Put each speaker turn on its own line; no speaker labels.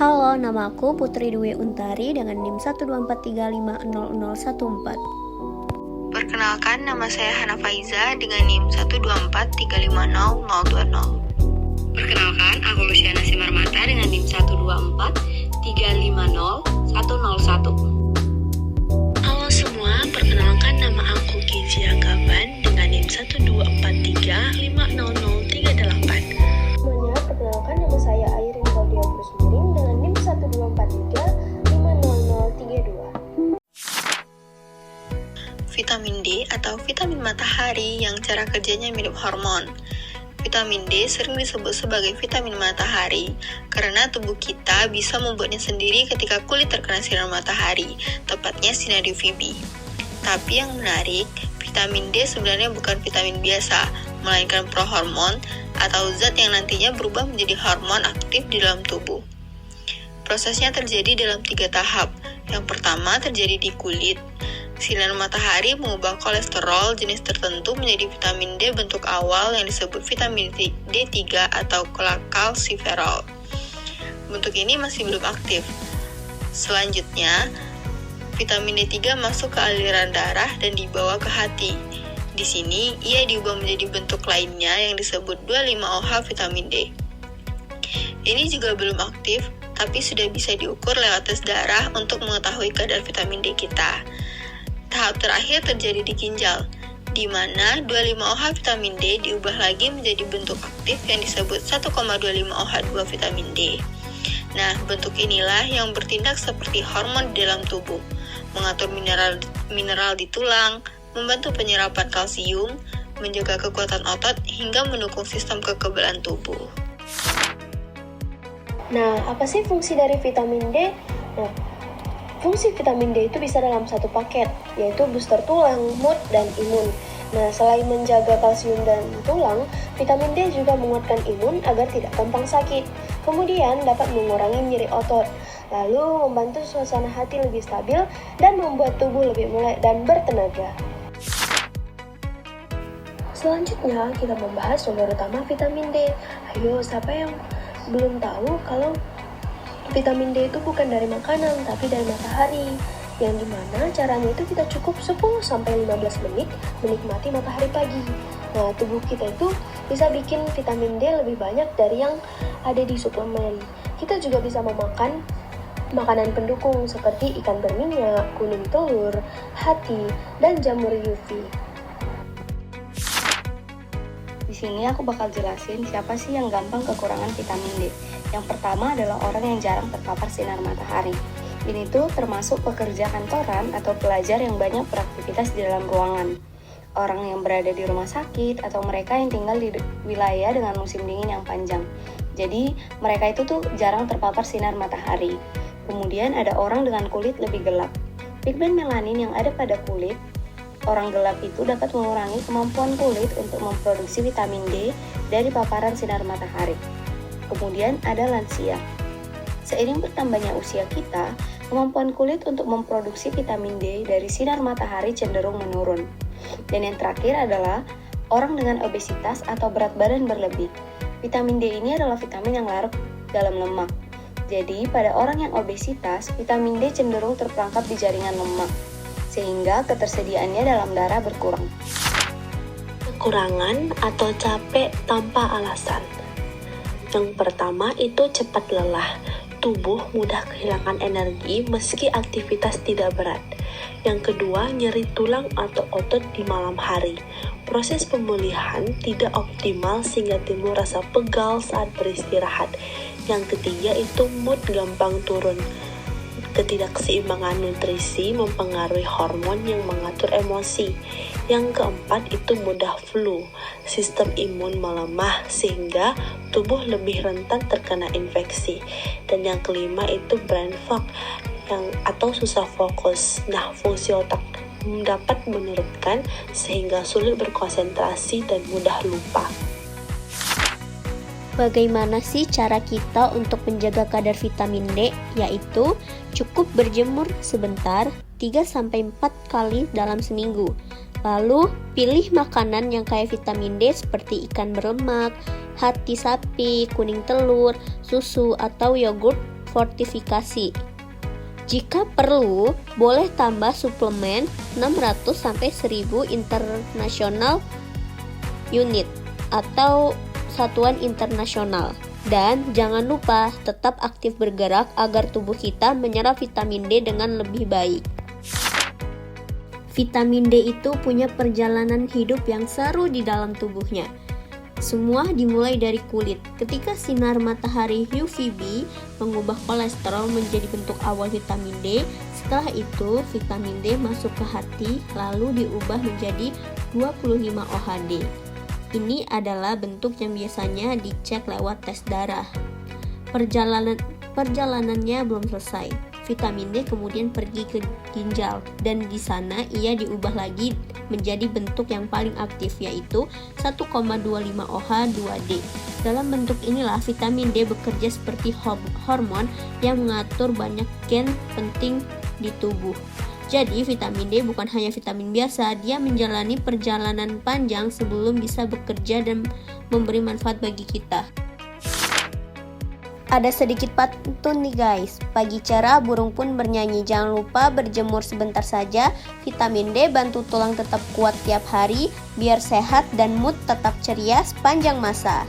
Halo, nama aku Putri Dwi Untari dengan NIM 124350014.
Perkenalkan, nama saya Hana Faiza dengan NIM 124350020.
Perkenalkan, aku Luciana Simarmata dengan NIM 124350101.
Halo semua, perkenalkan nama aku Kezia Gaban dengan NIM 124350038.
Semuanya, perkenalkan nama saya Airin Claudia Brusmiring dengan NIM 124350032.
Vitamin D atau vitamin matahari yang cara kerjanya mirip hormon. Vitamin D sering disebut sebagai vitamin matahari karena tubuh kita bisa membuatnya sendiri ketika kulit terkena sinar matahari, tepatnya sinar UVB. Tapi yang menarik, vitamin D sebenarnya bukan vitamin biasa, melainkan prohormon atau zat yang nantinya berubah menjadi hormon aktif di dalam tubuh. Prosesnya terjadi dalam 3 tahap. Yang pertama terjadi di kulit. Sinar matahari mengubah kolesterol jenis tertentu menjadi vitamin D bentuk awal yang disebut vitamin D3 atau kalsiferol. Bentuk ini masih belum aktif. Selanjutnya, vitamin D3 masuk ke aliran darah dan dibawa ke hati. Di sini, ia diubah menjadi bentuk lainnya yang disebut 25-OH vitamin D. Ini juga belum aktif, tapi sudah bisa diukur lewat tes darah untuk mengetahui kadar vitamin D kita. Tahap terakhir terjadi di ginjal, di mana 25-OH vitamin D diubah lagi menjadi bentuk aktif yang disebut 1,25-OH2 vitamin D. Nah, bentuk inilah yang bertindak seperti hormon di dalam tubuh, mengatur mineral di tulang, membantu penyerapan kalsium, menjaga kekuatan otot, hingga mendukung sistem kekebalan tubuh.
Nah, apa sih fungsi dari vitamin D? Fungsi vitamin D itu bisa dalam satu paket, yaitu booster tulang, mood, dan imun. Nah, selain menjaga kalsium dan tulang, vitamin D juga menguatkan imun agar tidak gampang sakit. Kemudian dapat mengurangi nyeri otot, lalu membantu suasana hati lebih stabil dan membuat tubuh lebih melek dan bertenaga. Selanjutnya, kita membahas sumber utama vitamin D. Ayo, siapa yang belum tahu kalau vitamin D itu bukan dari makanan, tapi dari matahari. Yang dimana caranya itu kita cukup 10-15 menit menikmati matahari pagi. Nah, tubuh kita itu bisa bikin vitamin D lebih banyak dari yang ada di suplemen. Kita juga bisa memakan makanan pendukung seperti ikan berminyak, kuning telur, hati, dan jamur UV.
Di sini aku bakal jelasin siapa sih yang gampang kekurangan vitamin D. Yang pertama adalah orang yang jarang terpapar sinar matahari. Ini tuh termasuk pekerja kantoran atau pelajar yang banyak beraktivitas di dalam ruangan. Orang yang berada di rumah sakit atau mereka yang tinggal di wilayah dengan musim dingin yang panjang. Jadi mereka itu tuh jarang terpapar sinar matahari. Kemudian ada orang dengan kulit lebih gelap. Pigmen melanin yang ada pada kulit orang gelap itu dapat mengurangi kemampuan kulit untuk memproduksi vitamin D dari paparan sinar matahari. Kemudian ada lansia. Seiring bertambahnya usia kita, kemampuan kulit untuk memproduksi vitamin D dari sinar matahari cenderung menurun. Dan yang terakhir adalah orang dengan obesitas atau berat badan berlebih. Vitamin D ini adalah vitamin yang larut dalam lemak. Jadi, pada orang yang obesitas, vitamin D cenderung terperangkap di jaringan lemak, sehingga ketersediaannya dalam darah berkurang.
Kekurangan atau capek tanpa alasan. Yang pertama itu cepat lelah. Tubuh mudah kehilangan energi meski aktivitas tidak berat. Yang kedua, nyeri tulang atau otot di malam hari. Proses pemulihan tidak optimal sehingga timbul rasa pegal saat beristirahat. Yang ketiga itu mood gampang turun. Ketidakseimbangan nutrisi mempengaruhi hormon yang mengatur emosi. Yang keempat itu mudah flu. Sistem imun melemah sehingga tubuh lebih rentan terkena infeksi. Dan yang kelima itu brain fog atau susah fokus. Nah, fungsi otak dapat menurunkan sehingga sulit berkonsentrasi dan mudah lupa.
Bagaimana sih cara kita untuk menjaga kadar vitamin D? Yaitu cukup berjemur sebentar 3-4 kali dalam seminggu. Lalu pilih makanan yang kaya vitamin D seperti ikan berlemak, hati sapi, kuning telur, susu atau yogurt fortifikasi. Jika perlu, boleh tambah suplemen 600-1000 international unit atau satuan internasional. Dan jangan lupa tetap aktif bergerak agar tubuh kita menyerap vitamin D dengan lebih baik. Vitamin D itu punya perjalanan hidup yang seru di dalam tubuhnya. Semua dimulai dari kulit. Ketika sinar matahari UVB mengubah kolesterol menjadi bentuk awal vitamin D, setelah itu vitamin D masuk ke hati lalu diubah menjadi 25 OHD. Ini adalah bentuk yang biasanya dicek lewat tes darah. Perjalanannya belum selesai. Vitamin D kemudian pergi ke ginjal dan di sana ia diubah lagi menjadi bentuk yang paling aktif, yaitu 1,25 OH2D. Dalam bentuk inilah vitamin D bekerja seperti hormon yang mengatur banyak gen penting di tubuh. Jadi vitamin D bukan hanya vitamin biasa, dia menjalani perjalanan panjang sebelum bisa bekerja dan memberi manfaat bagi kita. Ada sedikit pantun nih guys. Pagi cerah burung pun bernyanyi. Jangan lupa berjemur sebentar saja. Vitamin D bantu tulang tetap kuat tiap hari, biar sehat dan mood tetap ceria sepanjang masa.